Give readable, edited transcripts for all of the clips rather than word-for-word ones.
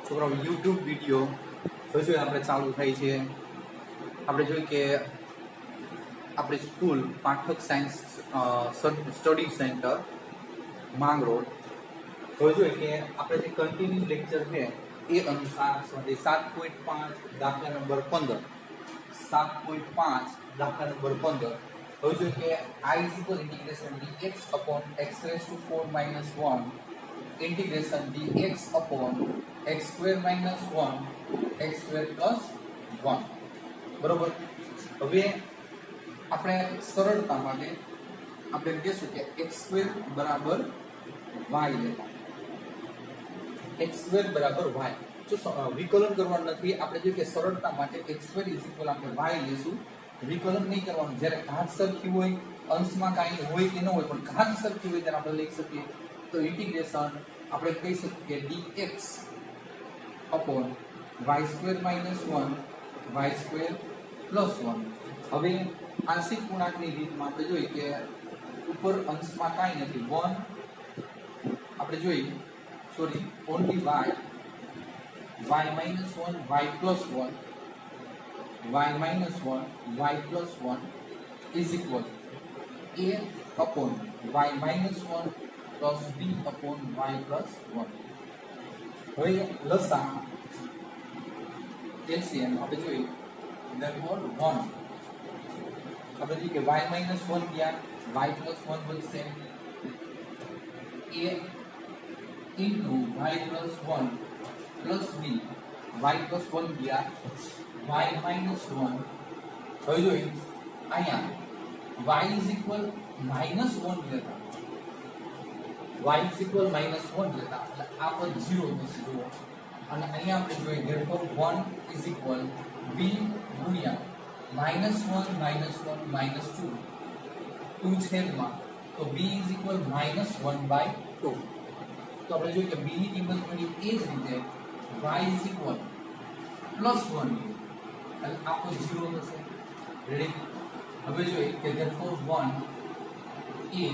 છોકરાઓ YouTube video હજુ આપણે ચાલુ થાય છે. આપણે જોઈએ કે આપણી school Pathak science study centre માંગ રોડ. હવે જોઈએ કે આપણે જે કન્ટિન્યુ લેક્ચર છે એ અનુસાર 7.5 દાખલા નંબર 15 7.5 દાખલા નંબર 15. હવે જોઈએ કે I is equal integration dx upon x raised to 4 minus 1 integration dx upon x square minus 1 x square plus 1. બરોબર. હવે આપણે સરળતા માટે આપણે કહીશું કે x square બરાબર y લેતા. x square બરાબર y. જો વિકલન કરવાનું નથી, આપણે જોઈએ કે સરળતા માટે x square is equal આપણે y લેશું. વિકલન નહીં કરવાનું. જ્યારે ઘાત સરખી હોય, અંશમાં કાંઈ હોય કે ન હોય, પણ ઘાત સરખી હોય ત્યારે આપણે લઈ શકીએ તો ઇન્ટિગ્રેશન આપણે કહી શકીએ કે dx upon y square minus 1 y square plus 1. હવે આંશિક પૂર્ણાંકની રીતમાં આપણે જોઈએ કે ઉપર અંશમાં કાંઈ નથી, 1 આપણે જોઈએ only y minus 1 y plus 1 y minus 1 y plus 1 is equal a upon y minus 1 plus b upon y plus 1. હવે લસા LCM આપણે જોઈએ therefore 1 આપણે જોઈએ કે y minus 1 ગયા, y plus 1 બનશે a into y plus 1 plus b, y plus 1 ગયા, y minus 1. હવે જોઈએ અહીંયા y is equal minus 1 લેતા, y is equal minus 1 લેતા એટલે આ પદ 0 થશે જુઓ. અને અહીંયા આપણે જોઈએ therefore 1 is equal b ગુણ્યા minus 1 minus 1 minus 2 2 છેદમાં તો b is equal minus 1 by 2. તો આપણે જોઈએ કે b ની કિંમત મળી એ જ રીતે y is equal plus 1 એટલે આ પદ 0 થશે. રેડી. હવે જોઈએ કે therefore 1 a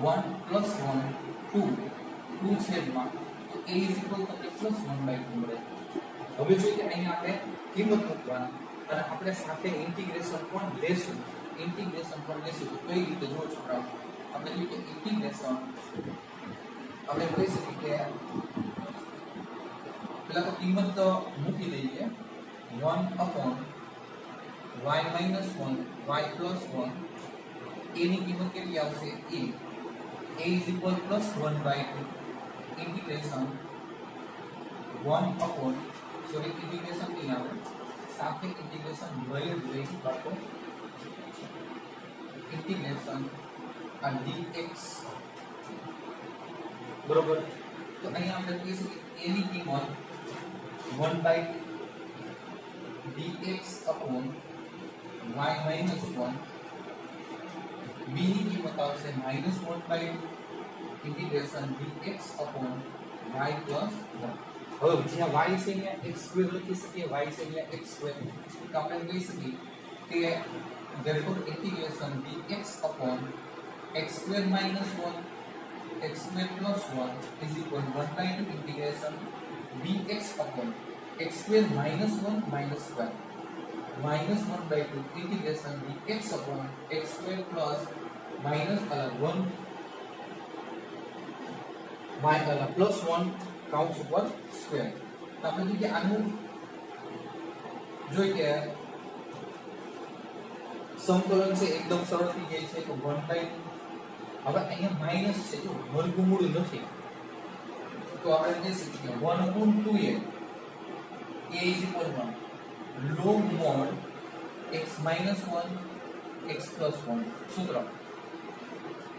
1 plus 1 2 છેદમાં તો a is equal તો plus 1 by 2 મળે. હવે જોઈએ કે અહીંયા આપણે કિંમત મૂકવાની અને આપણે સાથે ઇન્ટિગ્રેશન પણ લેશું. તો કઈ રીતે જો છોકરાઓ આપણે જોઈએ કે ઇન્ટિગ્રેશન આપણે કહી શકીએ કે પેલા તો કિંમત તો મૂકી દઈએ 1 upon y minus 1 y plus 1 a ની કિંમત કેટલી આવશે a is equal plus 1 by 2 integration 1 upon integration નહીં આવે, સાથે integration લઈ બાળકો integration આ dx બરોબર. તો અહીંયા આપણે કહીશું કે a ની કિંમત 1 by dx upon y minus 1, b ની કિંમત આવશે minus 1 by 2 integration dx upon y plus 1. હવે જ્યાં y છે ત્યાં x square લખી શકીએ, y છે ત્યાં x square. તો આપણે કહી શકીએ કે therefore integration dx upon x square minus 1 x square plus 1 is equal 1 by 2 integration dx upon x square minus 1 minus 1 minus 1 by 2 integration dx upon x square plus minus 1 plus 1 કાઉન્સ ઉપર square. તો આપણે જોઈએ કે આનું જોઈએ કે સંકલન છે એકદમ સરળ થઈ જાય છે. તો 1 by 2 હવે અહીંયા માઈનસ છે, જો વર્ગમૂળ નથી તો આપણે કહી શકીએ 1 upon 2a is equal 1 log mod x minus 1 x plus 1 સૂત્ર.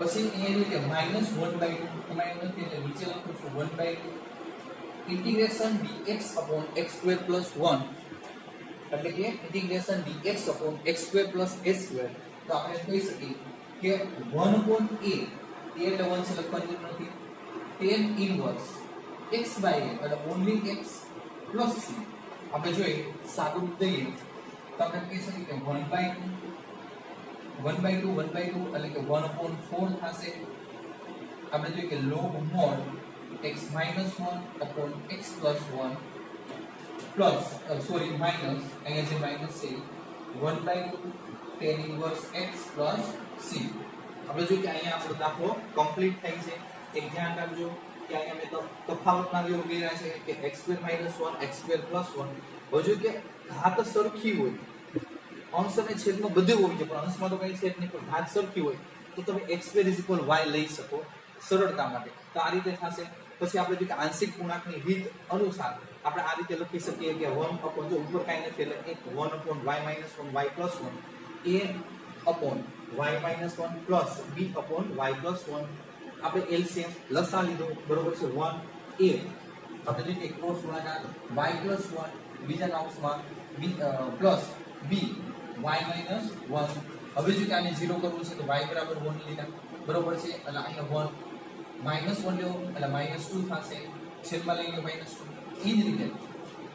પછી અહીંયા રીતે minus 1 by 2 તમારે નથી એટલે નીચે લખું છું 1 by 2 integration dx upon x square plus 1 એટલે કે integration dx upon x square plus s square. તો આપણે કહી શકીએ કે 1 upon a એટલે 1 છે લખવાની જરૂર નથી, tan inverse x by a એટલે only x plus c. આપણે જોઈએ સાદું દઈએ તો આપણે કહી શકીએ કે 1 by 2 એટલે કે 1 upon 4 થશે. આપણે જોઈએ કે log mod x minus 1 upon x plus 1 plus sorry minus અહીંયા જે માઈનસ છે 1/2 tan inverse x plus c. આપણે જોઈએ કે અહીંયા આપણો દાખલો કમ્પ્લીટ થાય છે. એક ધ્યાન રાખજો કે અહીંયા મેં તો તફાવતના વ્યુ ઉમેર્યા છે કે x² - 1 x² + 1. હવે જો કે ઘાત સરખી હોય, અંશ અને છેદમાં બધું હોવી જોઈએ, પણ અંશમાં તો કઈ છેદ નહીં, પણ ઘાત સરખી હોય તો તમે x² = y લઈ શકો સરળતા માટે. તો આ રીતે થશે. પછી આપણે જો કે આંશિક પૂર્ણાંકની રીત અનુસાર આપણે આ રીતે લખી શકીએ કે 1 upon જો ઉપર કાઈ નથી એટલે 1 upon y minus 1 y plus 1 a upon y minus 1 plus b upon y plus 1. આપણે LCM લસા લીધો બરોબર છે 1 a આપણે જે ક્રોસ ગુણાકાર y plus 1 બીજા અંશમાં b plus b y minus 1. હવે જો કે આને 0 કરવું છે તો y બરાબર 1 લીધા બરોબર છે, એટલે અહીંયા 1 -1 લેવો એટલે -2 થશે, છેદમાં લઈ લો -2. એ જ રીતે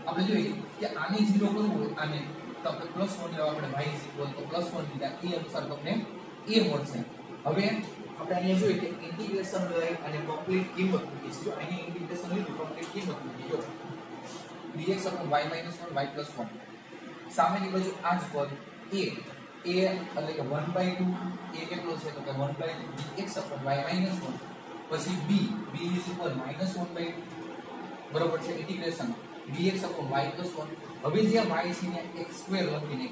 આપણે જોઈએ કે આને 0 કરવું હોય આને તો આપણે +1 લેવા, આપણે y = +1 લીધા, એ અનુસાર તમને a મળશે. હવે આપણે અહીંયા જોઈએ કે ઇન્ટિગ્રેશન લઈ અને કમ્પ્લીટ કિંમત મૂકી છે. જો અહીંયા ઇન્ટિગ્રેશન લીધું કમ્પ્લીટ કિંમત મૂકી જો dx y - 1 y + 1. સામેની બાજુ આ જ પદ a એટલે કે 1/2 a કેટલો છે તો કે 1/2 dx y - 1 પછી b = -1/2 બરોબર છે ઇન્ટિગ્રેશન dx y + 1. હવે જે y છે ને x² લખીને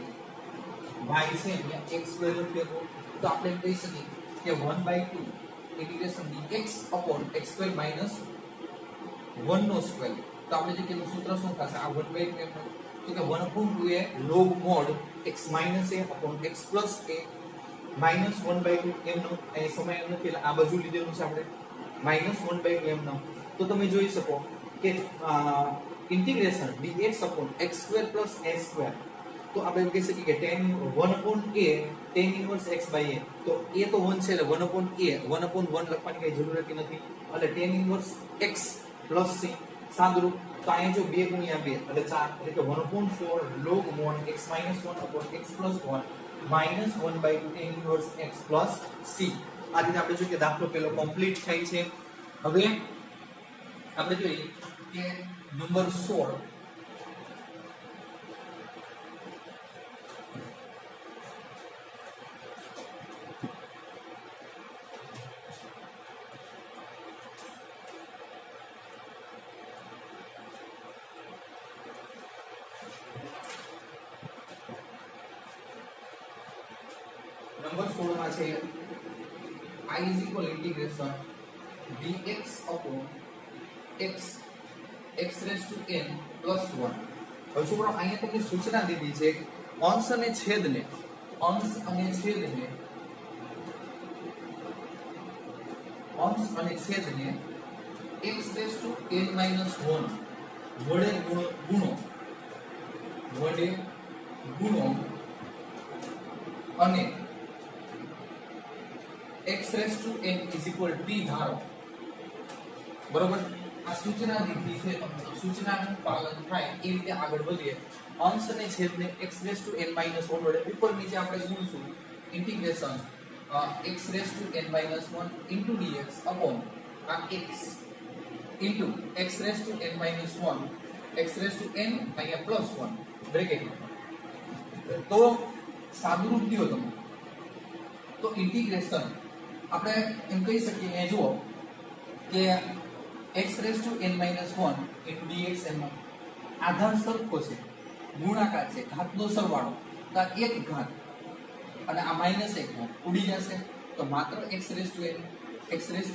y છે ત્યાં x² લખીએ તો આપણે કહી શકીએ કે 1/2 ઇન્ટિગ્રેશન dx x² - 1 નો સ્ક્વેર. તો આપણે જે કેનું સૂત્ર શું થશે આ 1/2 એમ તો કે 1/2 એ log mod x - a x plus a minus 1/2 એમ નો એ સમય એમ નથી એટલે આ બાજુ લીધેલું છે આપણે -1/2 એમ નો. તો તમે જોઈ શકો કે ઇન્ટિગ્રેશન dx x² + a². તો આપણે કહી શકીએ કે tan 1/a tan inverse x/a. તો a તો 1 છે એટલે 1/a 1/1 લખવાની કઈ જરૂર નથી, એટલે tan inverse x plus c સાદુરૂપ. તો અહીંયા જો 2 * 2 એટલે 4 એટલે કે 1/4 log mod x - 1 x plus 1 minus 1/2 tan inverse x plus c. આ રીતે આપણે જોઈએ કે દાખલો પેલો કમ્પ્લીટ થાય છે. હવે આપણે જોઈએ કે નંબર 16 માં છે I is equal integration dx upon x x raised to n plus 1. હવે છોકરો અહીંયા તમને સૂચના દીધી છે અંશ અને છેદને x raised to n minus 1 વડે ગુણો અને x raised to n is equal t ધારો બરોબર. આ સૂચના દીધી છે, સૂચનાનું પાલન થાય એ રીતે આગળ વધીએ. અંશ અને છેદને x raised to n minus 1 વડે ઉપર નીચે આપણે ગુણશું. Integration x raised to n minus 1 into dx upon આ x into x raised to n minus 1 x raised to n અહીંયા plus 1 બ્રેકેટ. તો સાદુરૂપ લ્યો તમે તો ઇન્ટિગ્રેશન આપણે એમ કહી શકીએ અહીંયા જુઓ કે x raised to n minus 1 into dx એમાં આધાર સરખો છે, ગુણાકાર છે, ઘાતનો સરવાળો. તો આ એક ઘાત અને આ માઈનસ એક ઘાત ઉડી જશે તો માત્ર x raised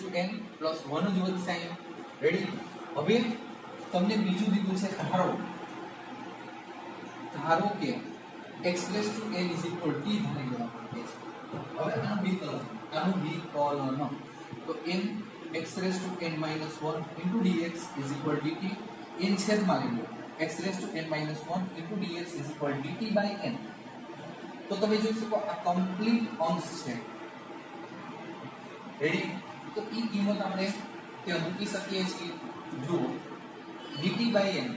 to n plus 1 જ વધશે અહીંયા. રેડી. હવે તમને બીજું દીધું છે ધારો કે x raised to n is equal t ધારી લેવાનું છે. હવે આનું વિકલન તો n x raised to n minus 1 into dx is equal dt. n છેદમાં લઈ લો x raised to n minus 1 into dx is equal dt by n. તો તમે જોઈ શકો આ કમ્પ્લીટ અંશ છે. રેડી. તો ઈ કિંમત આપણે ત્યાં મૂકી શકીએ છીએ. જુઓ dt by n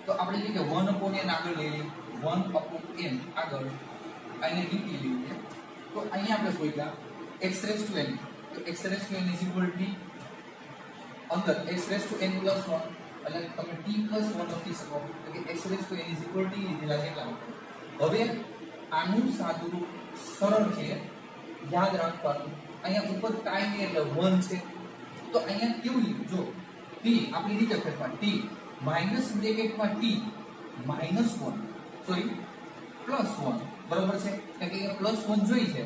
તો આપણે જે કે 1 upon n આગળ લઈ લઈએ 1 upon n આગળ અહીંયા dt લઈએ તો અહીંયા આપણે શોધ્યા x raised to n તો x raised to n is equal to અંદર x⁻n + 1 એટલે તમે t+1 લખી શકો એટલે કે x⁻n = t લીધેલા છે એટલા માટે. હવે આનું સાદુરૂપ સરળ છે, યાદ રાખવાનું. અહીંયા ઉપર કાઈ નહીં એટલે 1 છે, તો અહીંયા કેવું લીધું જો t આપણી રીતે ફેરફાર t માઈનસ બ્રેકેટમાં t -1 સોરી +1 બરોબર છે, કારણ કે અહીંયા +1 જોઈ છે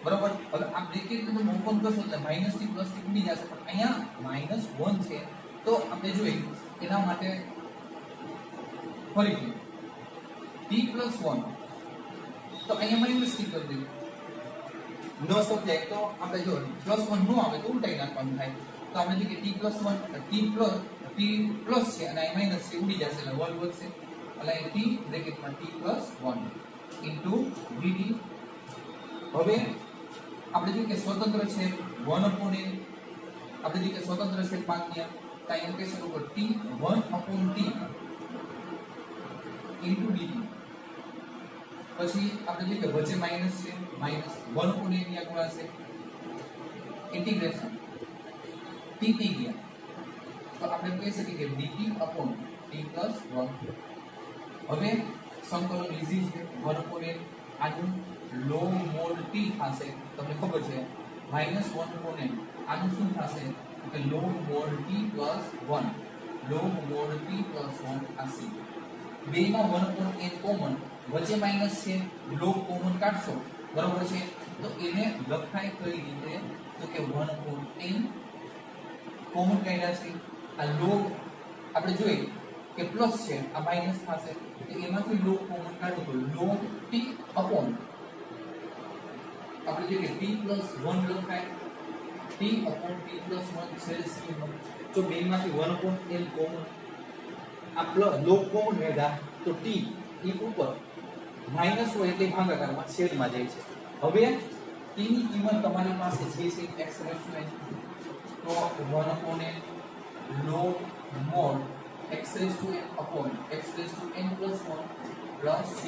બરોબર. હવે આ બ્રેકેટને તમે ઓપન કરશો એટલે માઈનસ થી પ્લસ થી ઉડી જશે, પણ અહીંયા -1 છે તો આપણે જોઈએ એના માટે ફરીથી t+1 તો અહીંયા માઈનસ થી કરી દઈએ. ન સમજાય તો આપણે જો +1 નો આવે તો ઉલટાઈ નાખવાનું થાય, તો આપણે જોઈએ કે t+1 t પ્લસ છે અને અહીં માઈનસ છે ઉડી જશે એટલે 1 વધશે એટલે અહીં t બ્રેકેટમાં t+1 ઇન્ટુ dt. હવે આપણે જોઈએ કે સ્વતંત્ર છે 1/n, આપણે જોઈએ કે સ્વતંત્ર છે 5 તો અહીં કહી શકો t 1/t ઇન્ટુ dt. પછી આપણે જોઈએ કે વચ્ચે માઈનસ છે -1/n ની ગુણાશે ઇન્ટિગ્રેશન t થઈ ગયા તો આપણે કહી શકીએ કે dt/t+1. હવે સંકલન ઈઝી છે 1/n આનું log mod t થશે, તમને ખબર છે -1/n આનું શું થશે કે log mod t+1 log mod t+1 થશે. બેમાં 1/n કોમન, વચ્ચે માઈનસ છે, log કોમન કાઢશો બરોબર છે, તો એને લખાય કઈ રીતે તો કે 1/n કોમન કાઢ્યા છે. આ log આપણે જોઈએ કે પ્લસ છે આ માઈનસ થશે તો એમાંથી log કોમન કાઢો તો log t upon આપણે જોઈએ કે t+1 લખાય t/t+1 છેદ c1. જો બેમાંથી 1/n કોમન આ પ્લસ log કોમન વેધા તો t ઈ ઉપર માઈનસ હોય એટલે ભાગાકારમાં છેદમાં જાય છે. હવે t ની કિંમત તમારી પાસે છે x⁻n તો 1/n log mod x⁻n/x⁻n+1 + c.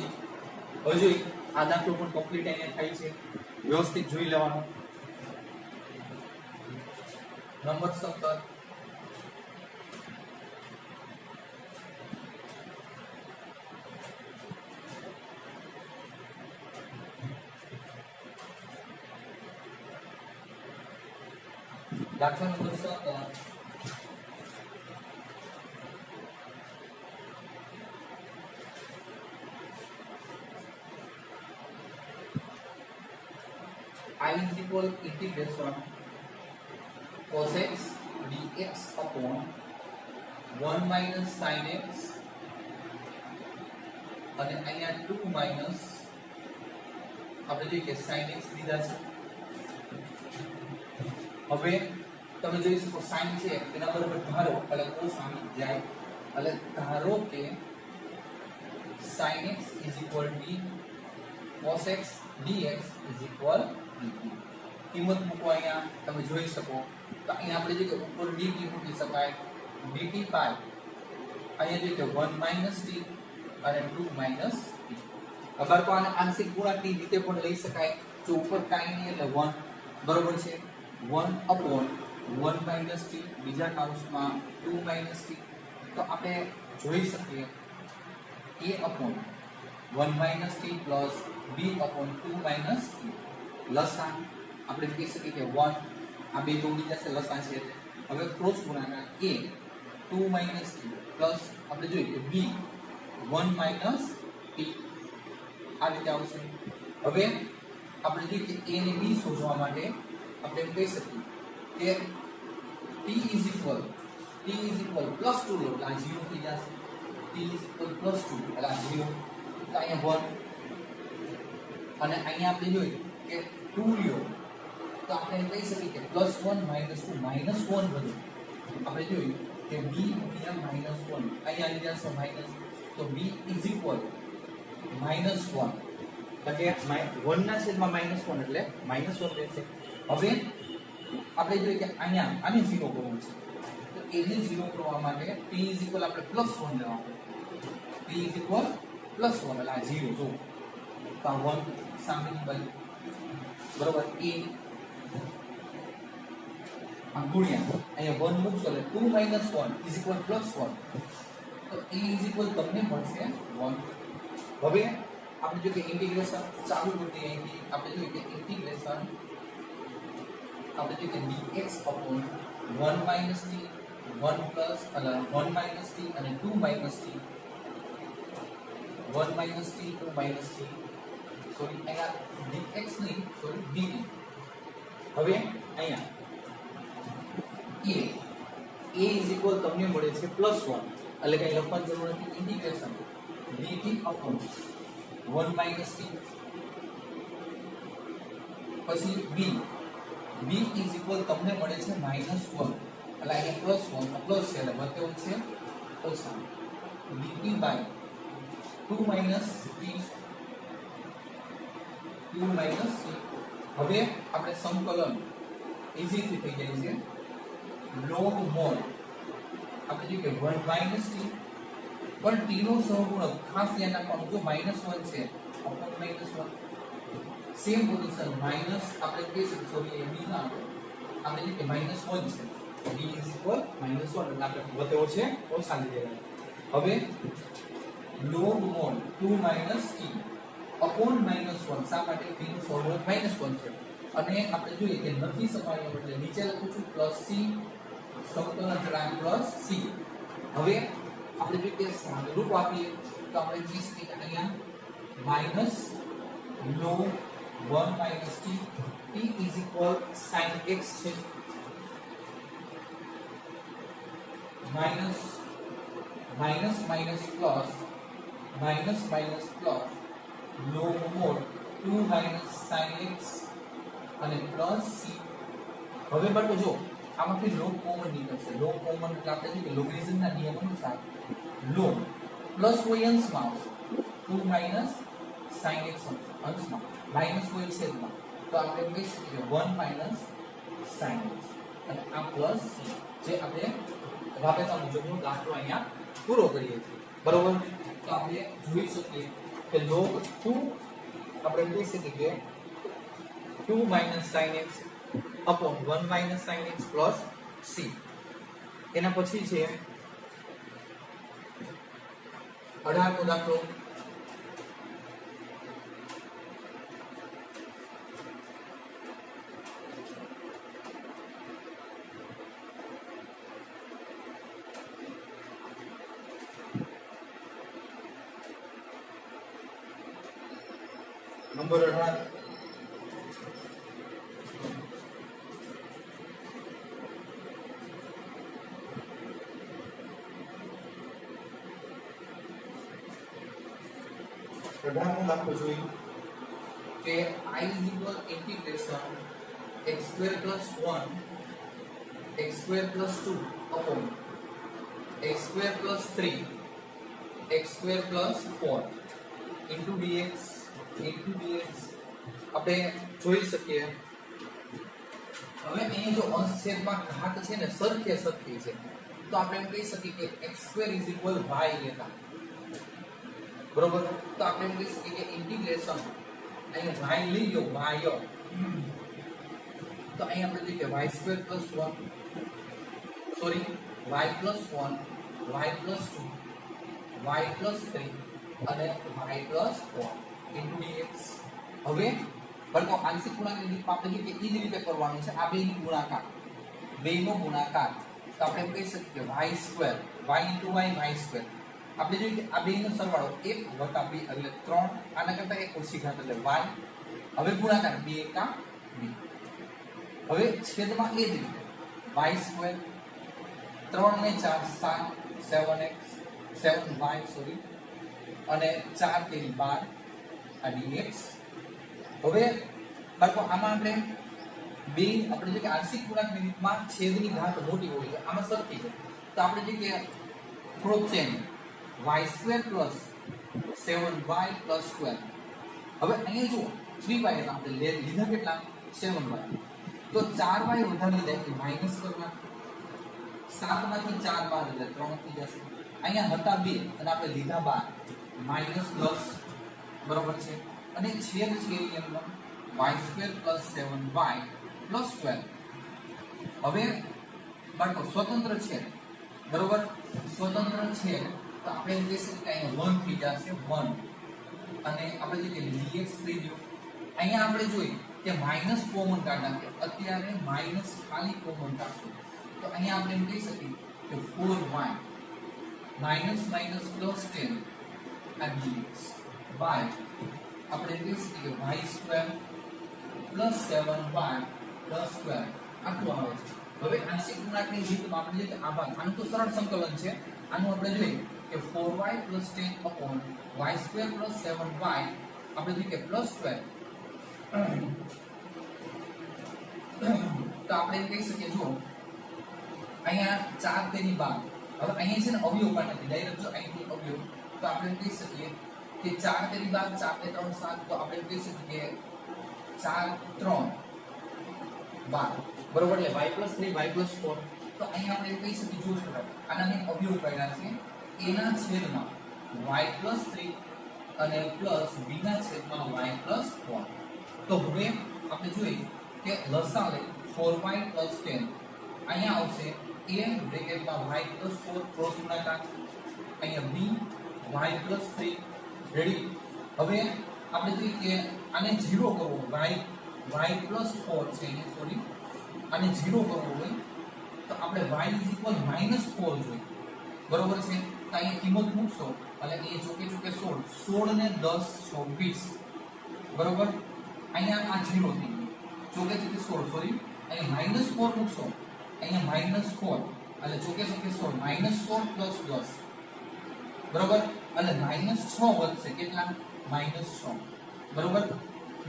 હવે જોઈ આ દાખલો પણ કમ્પ્લીટ અહીંયા થાય છે, વ્યવસ્થિત જોઈ લેવાનો. નંબર 17 દાખલા number 17 I is equal integration cos x dx upon 1 minus sin x અને અહીંયા 2 minus આપણે જોઈએ કે sin x લીધા છે. હવે તમે જોઈ શકો sin છે એના બરાબર ધારો એટલે cos આવી જાય એટલે ધારો કે sin x is equal to cos x dx is equal કિંમત મૂકો અહીંયા તમે જોઈ શકો તો અહીંયા આપણે જે કે ઉપર dt મૂકી શકાય dt પાઈ અહીંયા જે કે 1 minus t અને 2 minus t. અગર તો આને આંશિક ગુણાંકની રીતે પણ લઈ શકાય. જો ઉપર કાઈ નહીં એટલે 1 બરોબર છે 1/1 minus t બીજા કૌંસમાં 2 minus t. તો આપણે જોઈ શકીએ a/1 minus t plus b/2 minus t લસા આપણે કહી શકીએ કે 1 આ બે તો ઉડી જશે લસા છે. હવે ક્રોસ ગુણાકાર a 2 minus t પ્લસ આપણે જોઈએ કે b 1 minus t આ રીતે આવશે. હવે આપણે જોઈએ કે a ને b શોધવા માટે આપણે એમ કહી શકીએ કે t is equal +2 લો એટલે આ 0 થઈ જશે. t is equal +2 એટલે આ 0 તો અહીંયા 1 અને અહીંયા આપણે જોઈએ કે 2 લ્યો તો આપણે કહી શકીએ કે +1 - 2 -1 બને. આપણે જોઈએ કે b * -1 અહીંયા આવી જશે માઈનસ તો b is equal -1 એટલે 1 ના છેદમાં -1 એટલે -1 રહેશે. હવે આપણે જોઈએ કે અહીંયા આને 0 કરવું છે તો એને 0 કરવા માટે t is equal આપણે +1 લેવાનું. t is equal +1 એટલે આ 0 જો તો આ 1 સામેની બાજુ બરોબર a આમ ગુણ્યા અહીંયા 1 મૂકશો એટલે 2 - 1 +1 તો a તમને મળશે 1. હવે આપણે જો કે ઇન્ટિગ્રેશન ચાલુ કરી દઈએ અહીંથી આપણે જોઈએ કે ઇન્ટિગ્રેશન આપણે જોઈએ કે dx 1 - t 1 પ્લસ અને 1 - t અને 2 - t 1 - t 2 - t સોરી અહીંયા dx નહીં સોરી dt. હવે અહીંયા a તમને મળે છે +1 એટલે કઈ લખવાની જરૂર નથી. ઇન્ટિગ્રેશન dt 1 - t પછી b તમને મળે છે -1 એટલે અહીંયા +1 પ્લસ છે એટલે વધ્યો છે ઓછા dt બાય 2 - t 2 - t. હવે આપણે સંકલન ઈઝીથી થઈ જાય છે log mod આપણે જોઈએ કે 1 - t પણ t નો સહગુણક ખાસ ધ્યાન રાખવાનું જો -1 છે upon -1 સેમ પોઝિશન માઈનસ આપણે કહી શકીએ સોરી એ b ના આપણે જોઈએ કે -1 છે d -1 એટલે આપણે વધ્યો છે ઓછા લીધેલા. હવે log mod 2 - t upon -1 શા માટે t નું સહગુણક -1 છે અને આપણે જોઈએ કે નથી સમાયો એટલે નીચે લખું છું +c સંકલન ચલાંક +c. હવે આપણે જોઈએ કે રૂપ આપીએ તો આપણે કહી શકીએ કે અહીંયા -log 1 - t t sin x છે minus minus minus plus minus minus plus log mod 2 - sin x અને પ્લસ c. હવે બાળકો જો આમાંથી log કોમન નીકળશે. log કોમન એટલે આપણે જોઈએ લોગરિધમ ના નિયમ અનુસાર log પ્લસ હોય અંશમાં આવશે 2 - sin x અંશમાં માઈનસ હોય છેદમાં તો આપણે કહી શકીએ 1 - sin x અને આ પ્લસ c જે આપણે રાબેતા મુજબનો દાખલો અહીંયા પૂરો કરીએ છીએ. બરોબર તો આપણે જોઈ શકીએ કે log 2 આપણે કહી શકીએ કે 2 - sin x upon 1 - sin x plus c. એના પછી છે 18 નો દાખલો. નંબર 18 18 દાખલો જોઈએ કે I integration x² + 1 x² + 2 upon x² + 3 x² + 4 into dx આપણે જોઈ શકીએ. હવે અહીં જો અંશ છેદમાં ઘાત છે ને સરખી છે તો આપણે એમ કહી શકીએ કે x² y લેતા. બરોબર તો આપણે એમ કહી શકીએ કે ઇન્ટિગ્રેશન અહીંયા y લઈ લો y તો અહીં આપણે જોઈએ કે y² + 1 sorry y + 1 y + 2 y + 3 અને y + 4 into dx. હવે બળકો આંશિક ગુણાકારની રીતમાં આપણે જોઈએ કે એ જ રીતે કરવાનું છે. આ બેનો ગુણાકાર તો આપણે એમ કહી શકીએ કે y² y into y y². આપણે જોઈએ કે આ બેનો સરવાળો 1 + 2 એટલે 3 આના કરતા 1 ઓછી ઘાત એટલે y. હવે ગુણાકાર 2 × 2. હવે છેદમાં એ જ રીતે y² 3 ને 4 7 7y સોરી અને 4 તેરી 12 આ dx. હવે બાળકો આમાં આપણે બે આપણે જે કે આંશિક ગુણાકારની રીતમાં છેદની ઘાત મોટી હોય છે આમાં સરખી છે તો આપણે જે કે થોડો ચેન્જ y² + 7y + 12. હવે અહીંયા જુઓ 3y એટલે આપણે લીધા કેટલા 7y તો 4y વધારે લીધા એટલે માઈનસ કરવા 7 માંથી 4 બાદ એટલે 3 થઈ જશે. અહીંયા હતા 2 અને આપણે લીધા 12 -10 બરોબર છે અને છેદ છે એમનો y² + 7y + 12 હવે બાળકો સ્વતંત્ર છે, બરોબર, સ્વતંત્ર છે તો આપણે એમ કહી શકીએ કે અહીંયા 1 થઈ જશે 1, અને આપણે જે કે dx થઈ ગયું. અહીંયા આપણે જોઈએ કે માઈનસ કોમન કાઢી નાખીએ, અત્યારે માઈનસ ખાલી કોમન કાઢશું તો અહીંયા આપણે એમ કહી શકીએ કે 4y માઈનસ માઈનસ પ્લસ 10 આ dx y આપણે એમ કહી શકીએ કે y square plus 7y plus 12 આટલું આવે છે. હવે આંશિક ગુણાંકની રીતમાં આપણે જોઈએ કે આ ભાગ આનું તો સરળ સંકલન છે, આનું આપણે જોઈએ કે 4y 10 upon y square plus 7y આપણે જોઈએ કે plus 12 તો આપણે કહી શકીએ જો અહીંયા 4 તેની બાદ હવે અહીંયા છે ને અવયવ પણ નથી, ડાયરેક્ટ જો અહીંથી અવયવ તો આપણે કહી શકીએ કે 4 તેની બાદ 4 ને 3 7 તો આપણે કહી શકીએ કે 4 3 12, બરોબર, એટલે y + 3 y + 4 તો અહીંયા આપણે કહી શકીએ જો છોકરા આના મેં અવયવ કર્યા છે a ના છેદમાં y + 3 અને પ્લસ b ના છેદમાં y + 4. તો હવે આપણે જોઈએ કે લસા લે 4y + 10 અહીંયા આવશે a બ્રેકેટમાં y + 4 ક્રોસ ગુણાકાર, અહીંયા b y + 3 રેડી. હવે આપણે જોઈએ કે આને 0 કરવો y + 4 છે અહીંયા, સોરી આને 0 કરવો હોય તો આપણે y = -4 જોઈએ, બરોબર છે. તો અહીંયા કિંમત મૂકશો એટલે એ ચોકે ચોકે 16 ને 10 24, બરોબર. અહીંયા આ 0 થઈ ગયું, ચોકે ચોકે 16, સોરી અહીંયા -4 મૂકશો અહીંયા -4 એટલે ચોકે ચોકે 16 -4 + 10, બરોબર, એટલે -6 વધશે, કેટલા -6, બરોબર,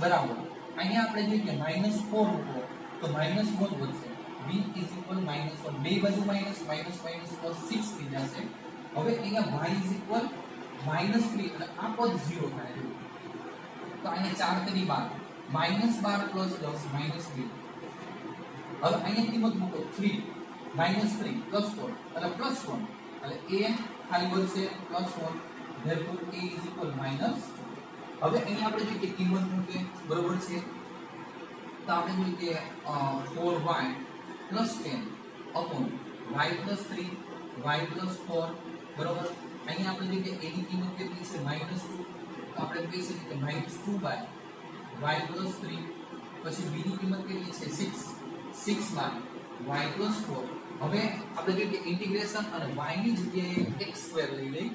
બરાબર. અહીંયા આપણે જોઈએ કે -4 મૂકો તો -1 વધશે, b = -1, બે બાજુ માઈનસ માઈનસ માઈનસ પ્લસ 6 થઈ જશે. હવે અહીંયા y = -3 અને આ પદ 0 થાય તો અહીંયા 4 તેની બાદ -12 + 10 -2. હવે અહીંયા કિંમત મૂકો 3 -3 + 4 એટલે +1 એટલે a ખાલી વધશે +1, therefore a = -. હવે અહીંયા આપણે જોઈએ કે કિંમત મૂકે, બરોબર છે. તો આપણે જોઈએ કે 4y + 10 upon y + 3 y + 4, બરોબર. અહીંયા આપણે જોઈએ કે a ની કિંમત કેટલી છે -2 તો આપણે કહી શકીએ કે -2 y + 3, પછી b ની કિંમત કેટલી છે 6 માં y + 4. હવે આપણે જોઈએ કે ઇન્ટિગ્રેશન અને y ની જગ્યાએ x² લઈ લઈ,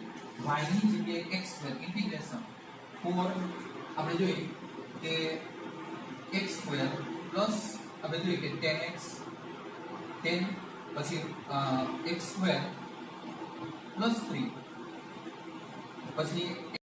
y ની જગ્યાએ x² ઇન્ટિગ્રેશન 4 આપણે જોઈએ કે x² પ્લસ આપણે જોઈએ કે 10x 10 પછી x² + 3 પછી